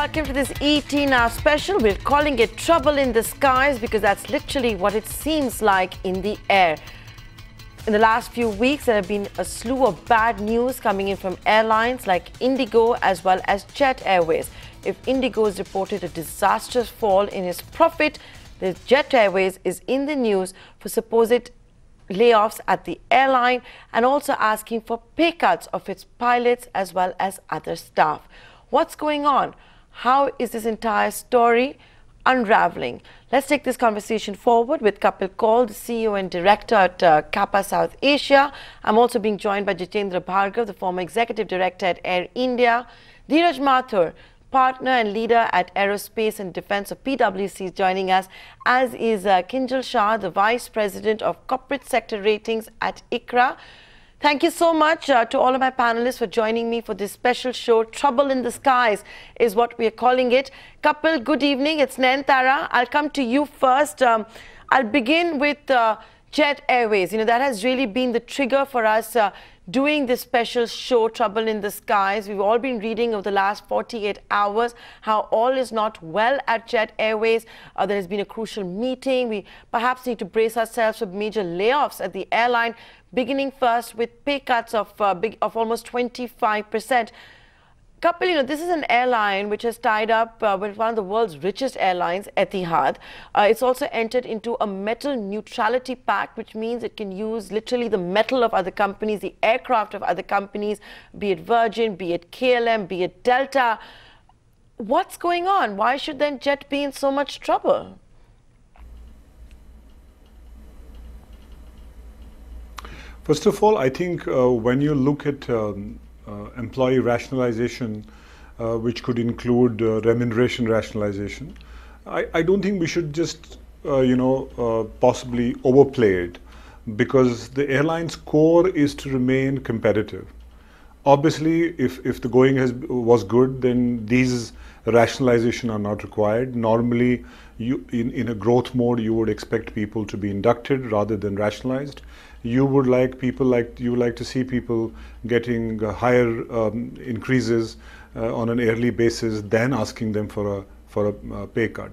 welcome to this ET Now special. We're calling it Trouble in the Skies because that's literally what it seems like in the air. In the last few weeks, there have been a slew of bad news coming in from airlines like Indigo as well as Jet Airways. If Indigo has reported a disastrous fall in its profit, the Jet Airways is in the news for supposed layoffs at the airline and also asking for pay cuts of its pilots as well as other staff. What's going on? How is this entire story unraveling? Let's take this conversation forward with Kapil Kaul, the CEO and Director at Kappa South Asia. I'm also being joined by Jitendra Bhargav, the former Executive Director at Air India. Dheeraj Mathur, Partner and Leader at Aerospace and Defence of PwC, is joining us, as is Kinjal Shah, the Vice President of Corporate Sector Ratings at ICRA. Thank you so much to all of my panelists for joining me for this special show. Trouble in the Skies is what we are calling it. Kapil, good evening. It's Nayantara. I'll come to you first. I'll begin with Jet Airways. You know, that has really been the trigger for us doing this special show, Trouble in the Skies. We've all been reading over the last 48 hours how all is not well at Jet Airways. There has been a crucial meeting. We perhaps need to brace ourselves for major layoffs at the airline, beginning first with pay cuts of almost 25%. Kapil, you know, this is an airline which has tied up with one of the world's richest airlines, Etihad. It's also entered into a metal neutrality pact, which means it can use literally the metal of other companies, the aircraft of other companies, be it Virgin, be it KLM, be it Delta. What's going on? Why should then Jet be in so much trouble? First of all, I think when you look at employee rationalization, which could include remuneration rationalization, I don't think we should just, possibly overplay it, because the airline's core is to remain competitive. Obviously, if the going was good, then these rationalization are not required. Normally, in a growth mode, you would expect people to be inducted rather than rationalized. You would like to see people getting higher increases on an yearly basis than asking them for a pay cut.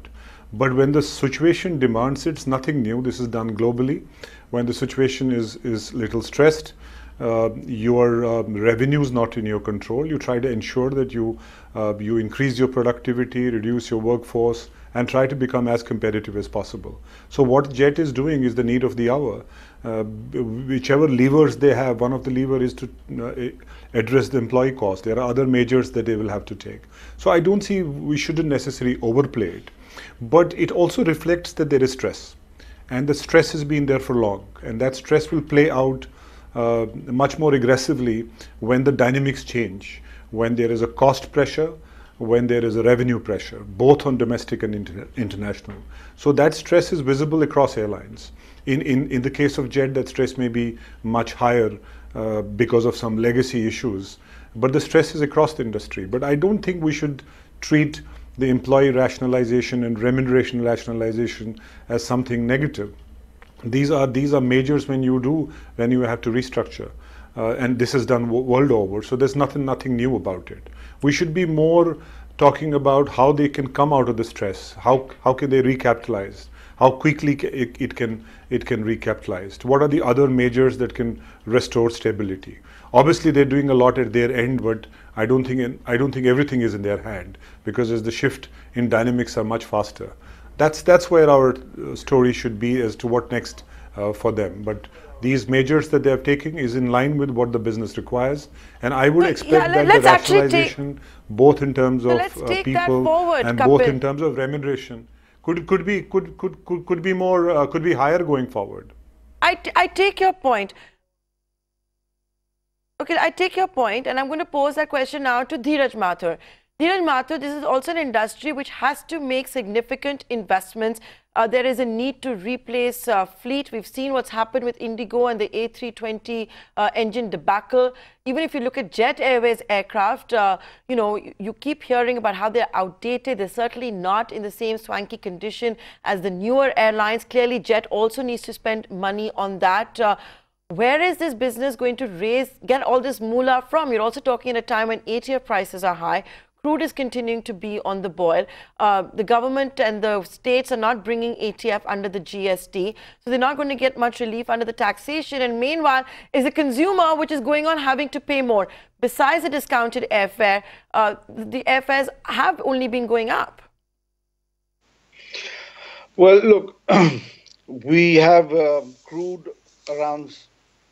But when the situation demands it, it's nothing new. This is done globally. When the situation is little stressed, your revenue is not in your control. You try to ensure that you increase your productivity, reduce your workforce, and try to become as competitive as possible. So what Jet is doing is the need of the hour. Whichever levers they have, one of the levers is to address the employee cost. There are other measures that they will have to take. So I don't see, we shouldn't necessarily overplay it. But it also reflects that there is stress. And the stress has been there for long. And that stress will play out much more aggressively when the dynamics change, when there is a cost pressure, when there is a revenue pressure, both on domestic and international. So that stress is visible across airlines. In the case of Jet, that stress may be much higher because of some legacy issues, but the stress is across the industry. But I don't think we should treat the employee rationalization and remuneration rationalization as something negative. These are measures when you have to restructure, and this is done world over. So there's nothing new about it. We should be more talking about how they can come out of the stress. How can they recapitalize? How quickly it can recapitalize? What are the other measures that can restore stability? Obviously, they're doing a lot at their end, but I don't think everything is in their hand, because as the shift in dynamics are much faster. That's where our story should be as to what next for them. But these measures that they are taking is in line with what the business requires, and I would expect that the rationalization, both in terms of people and both in terms of remuneration, could be more could be higher going forward. I take your point. Okay, I take your point, and I'm going to pose that question now to Dheeraj Mathur. Dheeraj Mathur, this is also an industry which has to make significant investments. There is a need to replace fleet. We've seen what's happened with Indigo and the A320 engine debacle. Even if you look at Jet Airways aircraft, you keep hearing about how they're outdated. They're certainly not in the same swanky condition as the newer airlines. Clearly, Jet also needs to spend money on that. Where is this business going to get all this moolah from? You're also talking at a time when ATF prices are high. crude is continuing to be on the boil. The government and the states are not bringing ATF under the GST, so they're not going to get much relief under the taxation. And meanwhile, is the consumer, which is going on, having to pay more. Besides the discounted airfare, the airfares have only been going up. Well, look, we have crude around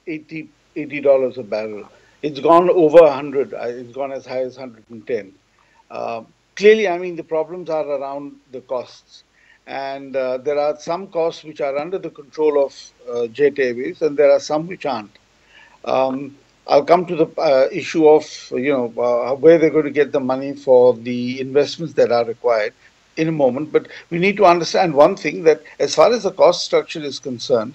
$80 a barrel. It's gone over 100. It's gone as high as 110. Clearly, I mean, the problems are around the costs. And there are some costs which are under the control of Jet Airways, and there are some which aren't. I'll come to the issue of, where they're going to get the money for the investments that are required in a moment. But we need to understand one thing, that as far as the cost structure is concerned,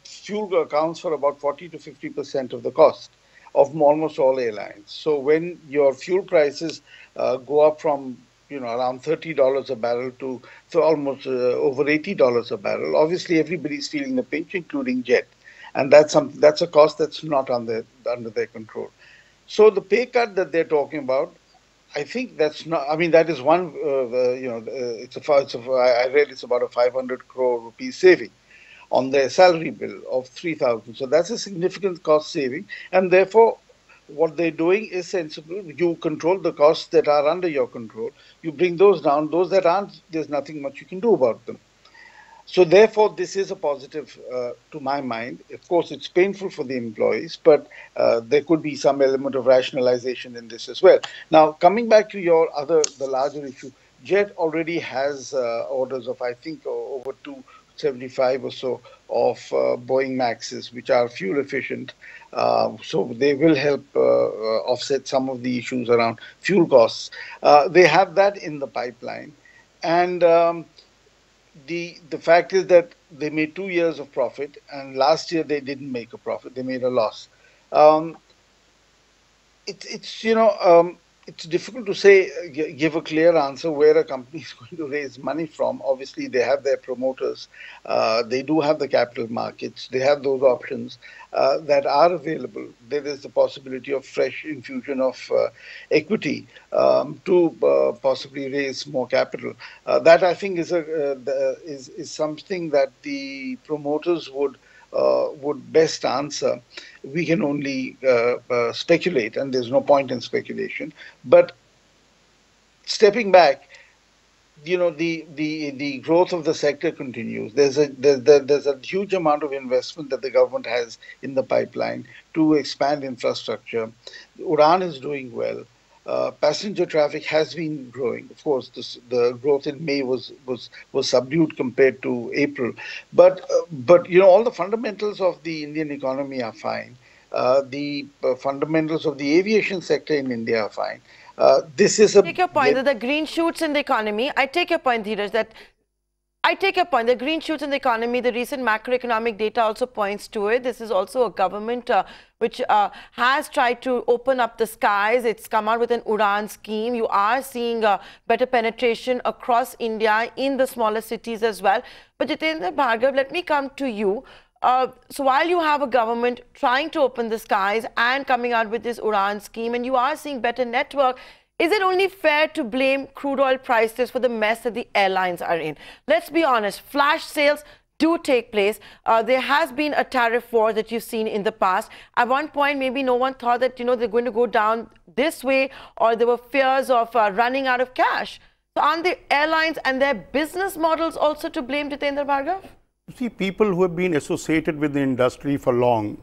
fuel accounts for about 40 to 50% of the cost of almost all airlines. So when your fuel prices go up from around $30 a barrel to almost over $80 a barrel, obviously everybody's feeling the pinch, including Jet, and that's a cost that's not under their control. So the pay cut that they're talking about, I think that's not. I mean, that is one. I read it's about a 500 crore rupee saving on their salary bill of 3,000. So that's a significant cost saving, and therefore, what they're doing is sensible. You control the costs that are under your control. You bring those down. Those that aren't, there's nothing much you can do about them. So therefore, this is a positive to my mind. Of course, it's painful for the employees, but there could be some element of rationalization in this as well. Now, coming back to the larger issue, Jet already has orders of, I think, over 275 or so of Boeing Maxes, which are fuel efficient. So they will help offset some of the issues around fuel costs. They have that in the pipeline. And the fact is that they made 2 years of profit, and last year they didn't make a profit; they made a loss. It's difficult to say, give a clear answer where a company is going to raise money from. Obviously, they have their promoters, they do have the capital markets, they have those options that are available. There is the possibility of fresh infusion of equity to possibly raise more capital. That I think is something that the promoters would best answer. We can only speculate, and there's no point in speculation. But stepping back, the growth of the sector continues. There's a huge amount of investment that the government has in the pipeline to expand infrastructure. Udan is doing well. Passenger traffic has been growing. Of course, the growth in May was subdued compared to April, but all the fundamentals of the Indian economy are fine. The fundamentals of the aviation sector in India are fine. This is take your point that the green shoots in the economy. I take your point, Dheeraj, I take your point. The green shoots in the economy, the recent macroeconomic data also points to it. This is also a government which has tried to open up the skies. It's come out with an Udan scheme. You are seeing better penetration across India in the smaller cities as well. But Jitendra Bhargav, let me come to you. So while you have a government trying to open the skies and coming out with this Udan scheme, and you are seeing better network, is it only fair to blame crude oil prices for the mess that the airlines are in? Let's be honest, flash sales do take place. There has been a tariff war that you've seen in the past. At one point, maybe no one thought that, they're going to go down this way, or there were fears of running out of cash. So aren't the airlines and their business models also to blame, Jitendra Bhargav? See, people who have been associated with the industry for long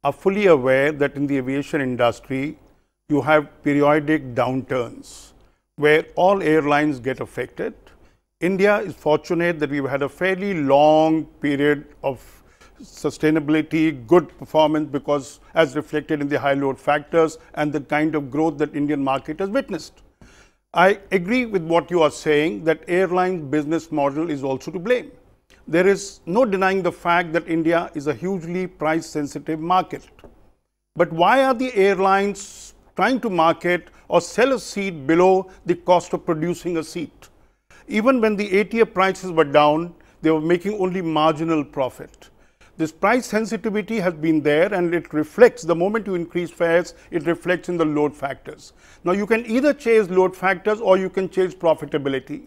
are fully aware that in the aviation industry, you have periodic downturns where all airlines get affected. India is fortunate that we've had a fairly long period of sustainability, good performance, because as reflected in the high load factors and the kind of growth that Indian market has witnessed. I agree with what you are saying, that airline business model is also to blame. There is no denying the fact that India is a hugely price sensitive market. But why are the airlines trying to market or sell a seat below the cost of producing a seat? Even when the ATF prices were down, they were making only marginal profit. This price sensitivity has been there, and it reflects the moment you increase fares, it reflects in the load factors. Now, you can either chase load factors or you can chase profitability.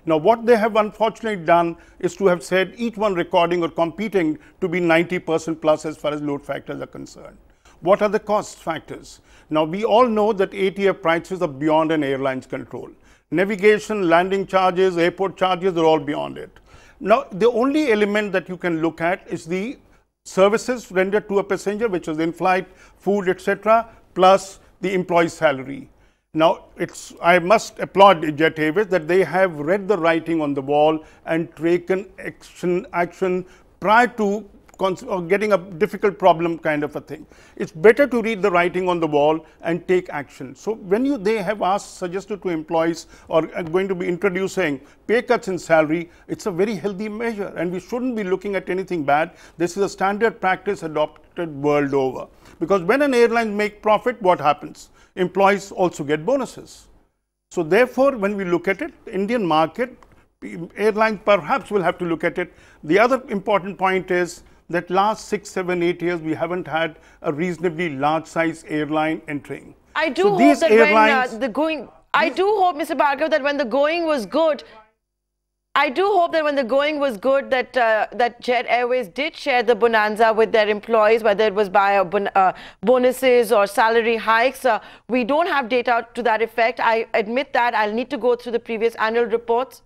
Now, what they have unfortunately done is to have said each one recording or competing to be 90% plus as far as load factors are concerned. What are the cost factors? Now, we all know that ATF prices are beyond an airline's control. Navigation, landing charges, airport charges are all beyond it. Now, the only element that you can look at is the services rendered to a passenger, which is in-flight, food, etc., plus the employee's salary. Now, I must applaud Jet Airways that they have read the writing on the wall and taken action prior to getting a difficult problem kind of a thing. It's better to read the writing on the wall and take action. So, when they have suggested to employees or are going to be introducing pay cuts in salary, it's a very healthy measure, and we shouldn't be looking at anything bad. This is a standard practice adopted world over. Because when an airline makes profit, what happens? Employees also get bonuses. So, therefore, when we look at it, Indian market, airlines perhaps will have to look at it. The other important point is that last 6, 7, 8 years, we haven't had a reasonably large size airline entering. I do hope that I do hope, Mr. Bhargav, that when the going was good, that Jet Airways did share the bonanza with their employees, whether it was by bonuses or salary hikes. We don't have data to that effect. I admit that. I'll need to go through the previous annual reports.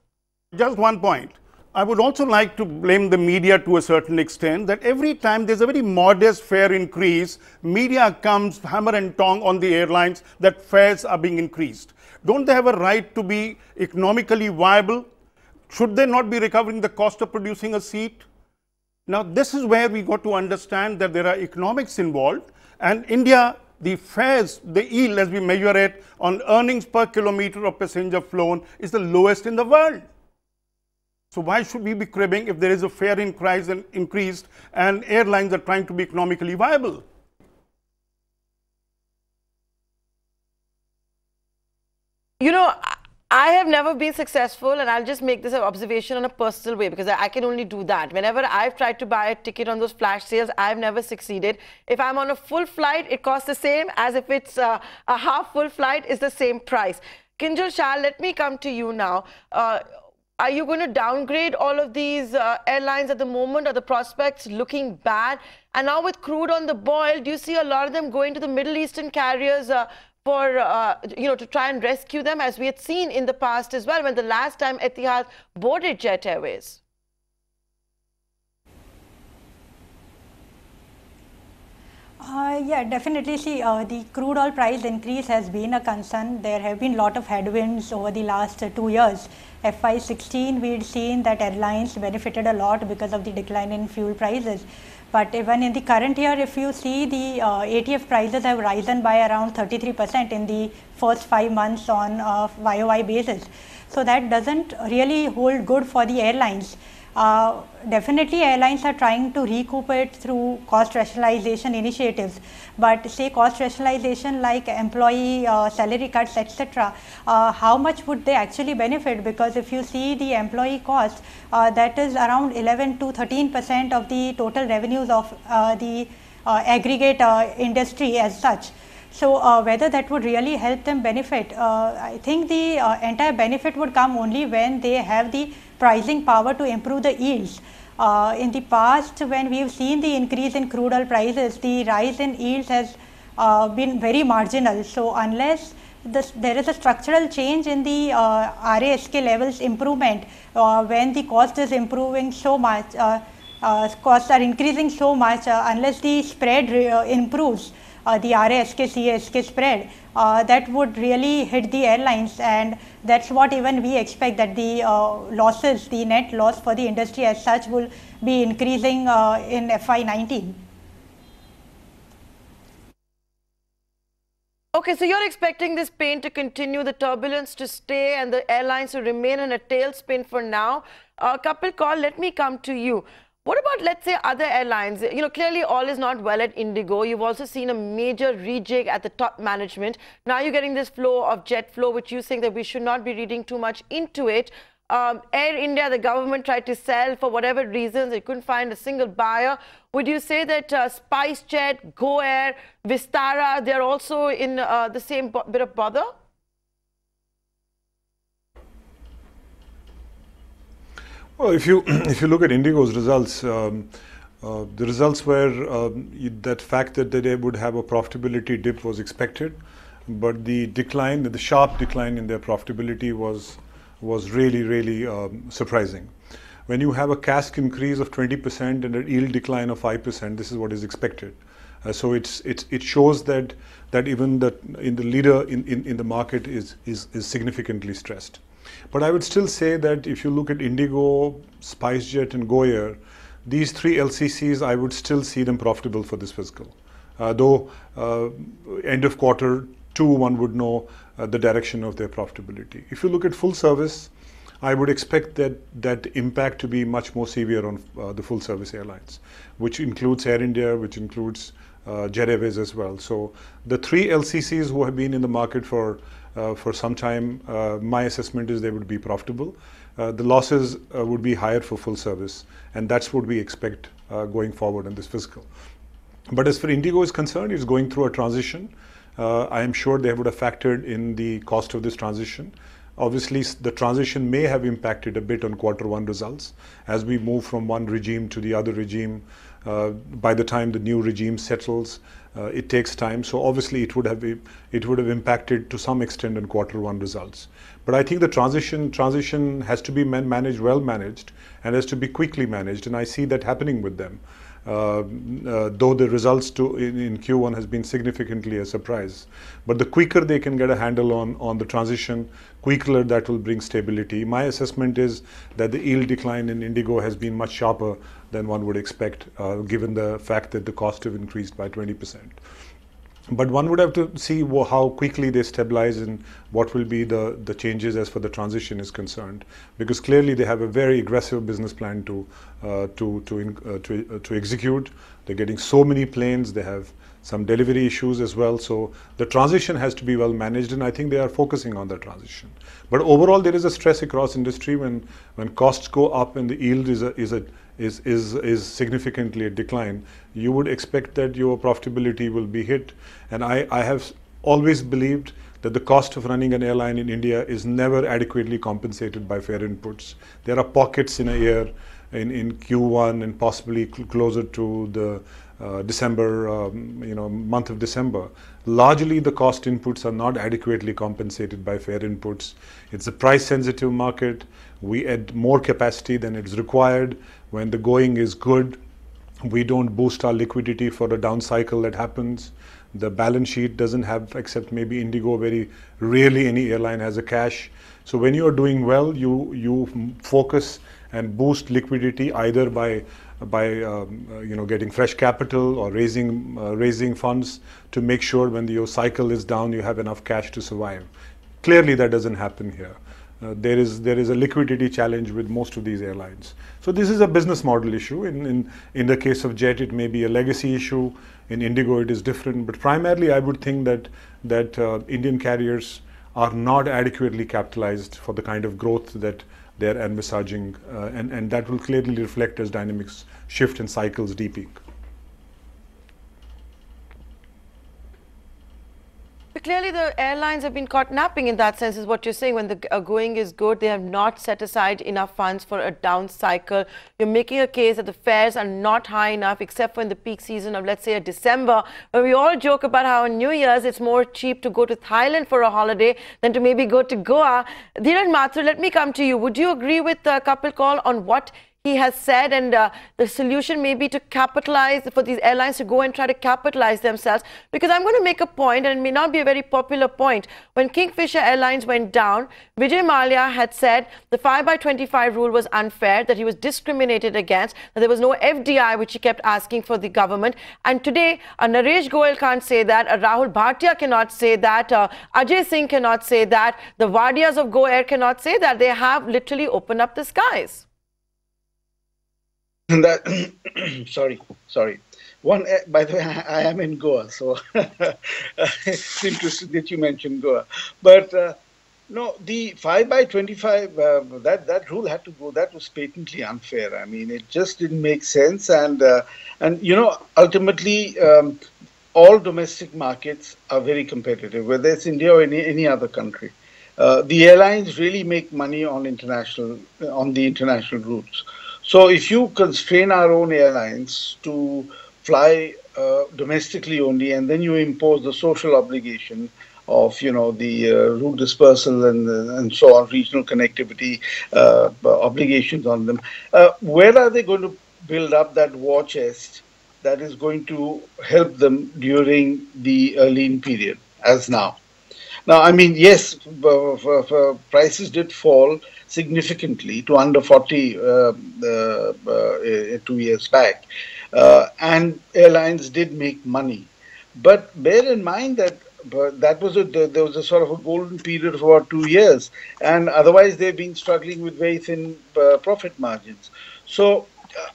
Just one point. I would also like to blame the media to a certain extent, that every time there's a very modest fare increase, media comes hammer and tong on the airlines that fares are being increased. Don't they have a right to be economically viable? Should they not be recovering the cost of producing a seat? Now, this is where we got to understand that there are economics involved, and India, the fares, the yield as we measure it on earnings per kilometer of passenger flown is the lowest in the world. So, why should we be cribbing if there is a fare increased and airlines are trying to be economically viable? You know, I have never been successful, and I'll just make this an observation on a personal way, because I can only do that. Whenever I've tried to buy a ticket on those flash sales, I've never succeeded. If I'm on a full flight, it costs the same as if it's a half full flight, is the same price. Kinjal Shah, let me come to you now. Are you going to downgrade all of these airlines at the moment? Are the prospects looking bad? And now with crude on the boil, do you see a lot of them going to the Middle Eastern carriers to try and rescue them, as we had seen in the past as well, when the last time Etihad boarded Jet Airways? Yeah, definitely. See, the crude oil price increase has been a concern. There have been a lot of headwinds over the last 2 years. FY16, we'd seen that airlines benefited a lot because of the decline in fuel prices. But even in the current year, if you see, the ATF prices have risen by around 33% in the first 5 months on a YOY basis. So that doesn't really hold good for the airlines. Definitely airlines are trying to recoup it through cost rationalization initiatives, but say cost rationalization like employee salary cuts, etc., how much would they actually benefit? Because if you see the employee cost, that is around 11 to 13% of the total revenues of the aggregate industry as such. So whether that would really help them benefit, I think the entire benefit would come only when they have the pricing power to improve the yields. In the past, when we've seen the increase in crude oil prices, the rise in yields has been very marginal. So unless there is a structural change in the RASK levels improvement, when the cost is improving so much, costs are increasing so much, unless the spread improves, the RASK CASK spread, that would really hit the airlines, and that's what even we expect, that the losses, the net loss for the industry as such, will be increasing in FY19. Okay, so you're expecting this pain to continue, the turbulence to stay, and the airlines to remain in a tailspin for now. Kapil Kaul, let me come to you. What about, let's say, other airlines? You know, clearly all is not well at Indigo. You've also seen a major rejig at the top management. Now you're getting this flow of jet flow, which you think that we should not be reading too much into it. Air India, the government tried to sell for whatever reasons. They couldn't find a single buyer. Would you say that SpiceJet, Go Air, Vistara, they're also in the same bit of bother? Well, if you look at Indigo's results, the results were that fact that they would have a profitability dip was expected, but the decline, the sharp decline in their profitability was really surprising. When you have a CASK increase of 20% and a yield decline of 5%, this is what is expected. So it shows that even the leader in the market is significantly stressed. But I would still say that if you look at Indigo, SpiceJet, and Go Air, these three LCCs, I would still see them profitable for this fiscal. Though end of quarter two, one would know the direction of their profitability. If you look at full service, I would expect that impact to be much more severe on the full service airlines, which includes Air India, which includes Jet Airways as well. So the three LCCs who have been in the market for some time, my assessment is they would be profitable. The losses would be higher for full service, and that's what we expect going forward in this fiscal. But as far as Indigo is concerned, it's going through a transition. I am sure they would have factored in the cost of this transition. Obviously, the transition may have impacted a bit on quarter one results as we move from one regime to the other regime. By the time the new regime settles, it takes time. So obviously, it would have impacted to some extent on quarter one results. But I think the transition has to be well managed, and has to be quickly managed, and I see that happening with them. Though the results in Q1 has been significantly a surprise. But the quicker they can get a handle on the transition, quicker that will bring stability. My assessment is that the yield decline in Indigo has been much sharper than one would expect, given the fact that the cost have increased by 20%. But one would have to see how quickly they stabilize and what will be the changes as far as the transition is concerned. Because clearly they have a very aggressive business plan to execute. They're getting so many planes. They have some delivery issues as well. So the transition has to be well managed, and I think they are focusing on the transition. But overall, there is a stress across industry when costs go up and the yield is significantly a decline. You would expect that your profitability will be hit. And I have always believed that the cost of running an airline in India is never adequately compensated by fare inputs. There are pockets in a year, in Q1 and possibly closer to the December, month of December. Largely, the cost inputs are not adequately compensated by fare inputs. It's a price-sensitive market. We add more capacity than it's required. When the going is good, we don't boost our liquidity for a down cycle that happens. The balance sheet doesn't have, except maybe Indigo, very rarely any airline has a cash. So when you are doing well, you focus and boost liquidity either by getting fresh capital or raising funds to make sure when your cycle is down, you have enough cash to survive. Clearly, that doesn't happen here. There is a liquidity challenge with most of these airlines. So this is a business model issue. In the case of Jet, it may be a legacy issue. In Indigo, it is different. But primarily, I would think that Indian carriers are not adequately capitalized for the kind of growth that they're envisaging, and that will clearly reflect as dynamics shift and cycles deepening. But clearly, the airlines have been caught napping in that sense, is what you're saying. When the going is good, they have not set aside enough funds for a down cycle. You're making a case that the fares are not high enough, except for in the peak season of, let's say, a December, where we all joke about how on New Year's it's more cheap to go to Thailand for a holiday than to maybe go to Goa. Dhiran Mathur, let me come to you. Would you agree with Kapil Kaul on what he has said, and the solution may be to capitalize, for these airlines to go and try to capitalize themselves? Because I'm going to make a point, and it may not be a very popular point. When Kingfisher Airlines went down, Vijay Mallya had said the 5/25 rule was unfair, that he was discriminated against, that there was no FDI, which he kept asking for the government. And today, Naresh Goyal can't say that, Rahul Bhatia cannot say that, Ajay Singh cannot say that, the Wadias of Go Air cannot say that. They have literally opened up the skies. That, sorry. One, by the way, I am in Goa, so it's interesting that you mentioned Goa. But No, the 5 by 25, that rule had to go. That was patently unfair. I mean, it just didn't make sense. And ultimately, all domestic markets are very competitive, whether it's India or any other country. The airlines really make money on the international routes. So if you constrain our own airlines to fly domestically only, and then you impose the social obligation of the route dispersal and so on, regional connectivity obligations on them, where are they going to build up that war chest that is going to help them during the lean period as now? Now, I mean, yes, prices did fall significantly to under 40 2 years back, and airlines did make money. But bear in mind that there was a sort of a golden period of about 2 years, and otherwise they've been struggling with very thin profit margins. So,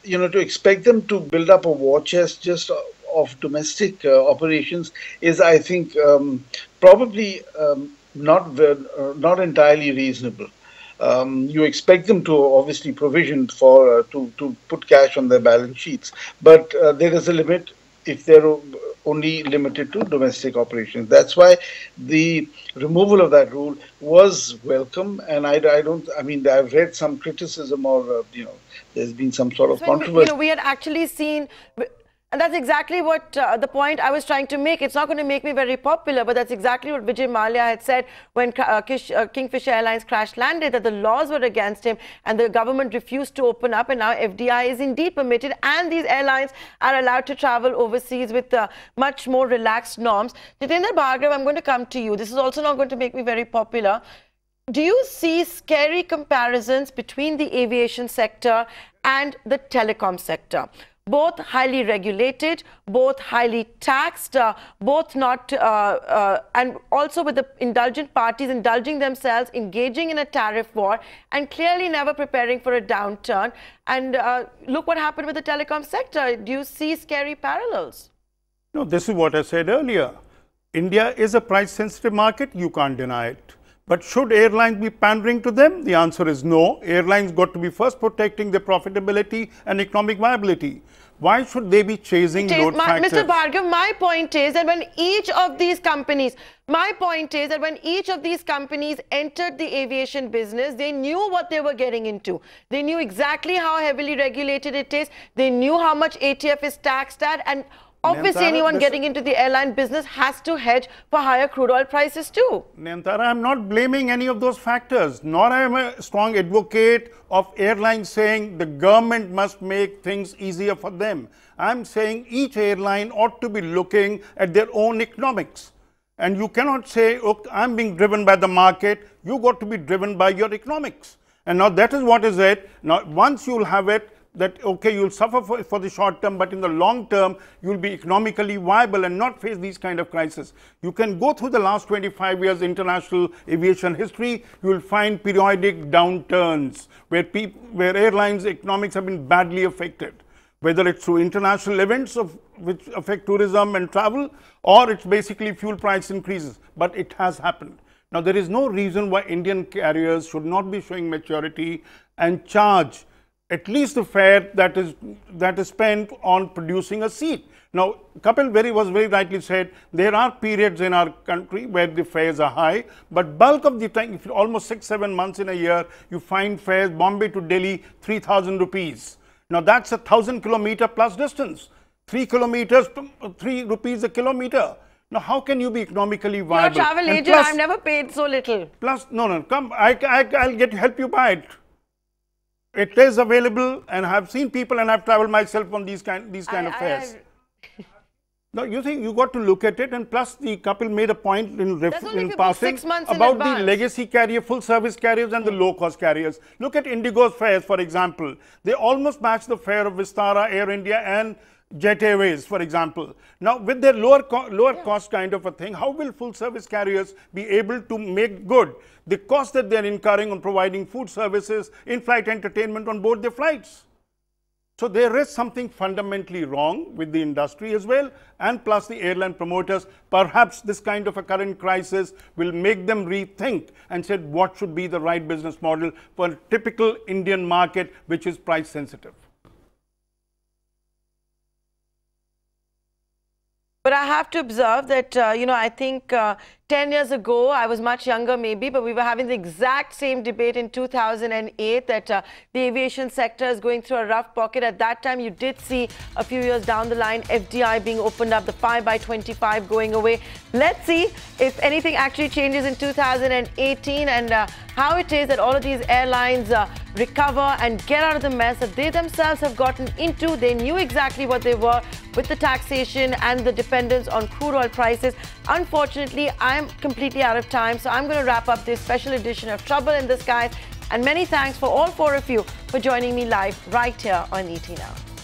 to expect them to build up a war chest just of domestic operations is, I think, probably not entirely reasonable. You expect them to obviously provision for to put cash on their balance sheets, but there is a limit if they're only limited to domestic operations. That's why the removal of that rule was welcome, and I don't. I mean, I've read some criticism, or there's been some sort of controversy. We had actually seen. And that's exactly what the point I was trying to make. It's not going to make me very popular, but that's exactly what Vijay Mallya had said when Kingfisher Airlines crash landed, that the laws were against him and the government refused to open up, and now FDI is indeed permitted and these airlines are allowed to travel overseas with much more relaxed norms. Jitendra Bhargav, I'm going to come to you. This is also not going to make me very popular. Do you see scary comparisons between the aviation sector and the telecom sector? Both highly regulated, both highly taxed, both not, and also with the indulgent parties indulging themselves, engaging in a tariff war, and clearly never preparing for a downturn. And look what happened with the telecom sector. Do you see scary parallels? No, this is what I said earlier. India is a price-sensitive market. You can't deny it. But should airlines be pandering to them? The answer is no. Airlines got to be first protecting their profitability and economic viability. Why should they be chasing load factors? Mr. Bhargav, my point is that when each of these companies, entered the aviation business, they knew what they were getting into. They knew exactly how heavily regulated it is. They knew how much ATF is taxed at, and obviously, anyone getting into the airline business has to hedge for higher crude oil prices too. Nayantara, I'm not blaming any of those factors, nor am I a strong advocate of airlines saying the government must make things easier for them. I'm saying each airline ought to be looking at their own economics. And you cannot say, okay, I'm being driven by the market, you got to be driven by your economics. And now that is what is it. Now, once you'll have it, that, okay, you'll suffer for the short term, but in the long term, you'll be economically viable and not face these kind of crises. You can go through the last 25 years international aviation history, you will find periodic downturns where airlines' economics have been badly affected, whether it's through international events which affect tourism and travel, or it's basically fuel price increases, but it has happened. Now, there is no reason why Indian carriers should not be showing maturity and charge at least the fare that is spent on producing a seat. Now, Kapil was very rightly said, there are periods in our country where the fares are high, but bulk of the time, almost 6-7 months in a year, you find fares Bombay to Delhi 3,000 rupees. Now, that's a 1,000 kilometer plus distance. 3 kilometers, 3 rupees a kilometer. Now, how can you be economically viable? You're a travel agent, I've never paid so little. Plus, no, come, I'll help you buy it. It is available, and I've seen people, and I've traveled myself on these kind of fares. No, you think you got to look at it, and plus the couple made a point in passing about the legacy carrier, full service carriers and the low cost carriers. Look at Indigo's fares, for example. They almost match the fare of Vistara, Air India and Jet Airways, for example. Now, with their lower cost kind of a thing, how will full service carriers be able to make good the cost that they're incurring on providing food services, in-flight entertainment on board their flights? So there is something fundamentally wrong with the industry as well, and plus the airline promoters. Perhaps this kind of a current crisis will make them rethink and said what should be the right business model for a typical Indian market which is price sensitive. But I have to observe that, I think 10 years ago, I was much younger maybe, but we were having the exact same debate in 2008 that the aviation sector is going through a rough pocket. At that time, you did see a few years down the line, FDI being opened up, the 5/25 going away. Let's see if anything actually changes in 2018 and how it is that all of these airlines recover and get out of the mess that they themselves have gotten into. They knew exactly what they were with the taxation and the dependence on crude oil prices. Unfortunately, I'm completely out of time, so I'm going to wrap up this special edition of Trouble in the Skies. And many thanks for all four of you for joining me live right here on ET Now.